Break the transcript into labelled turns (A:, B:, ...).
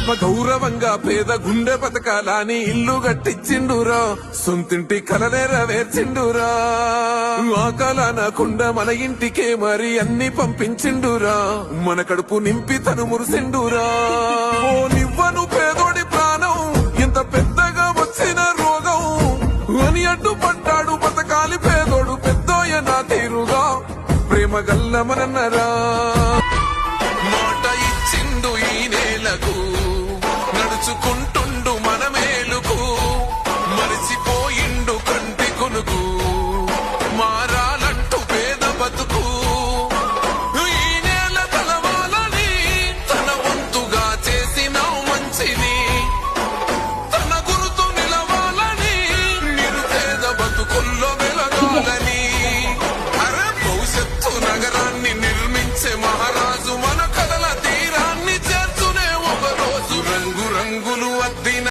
A: ఆత్మ గౌరవంగా పేద గుండె బతకాలని ఇల్లు గట్టించిండురా, సొంతింటి కల నెరవేర్చిండురా. ఆ కలనకుండా మన ఇంటికే మరి అన్ని పంపించిండురా, మన కడుపు నింపి తను మురిసిండురా. ఓ నివ్వను పేదోడి ప్రాణం ఎంత పెద్దగా వచ్చిన రోగం అని అడ్డుపడ్డాడు బతకాలి పేదోడు పెద్దోయ నా తీరుగా ప్రేమ గల్లమనన్నరా. మాట ఇచ్చిండు ఈ నేలకు నడుచుకుంటుండు మన మేలుకు, మరిచిపోయిండు కంటి కొనుకు మారాలంటూ పేద బతుకు. ఈ నేల తలవాలని తన వంతుగా చేసిన మంచిని, తన గురుతు నిలవాలని నిరుపేద బతుకుల్లో వెలగాలని, అరే భవిష్యత్తు నగరాన్ని నిర్మించే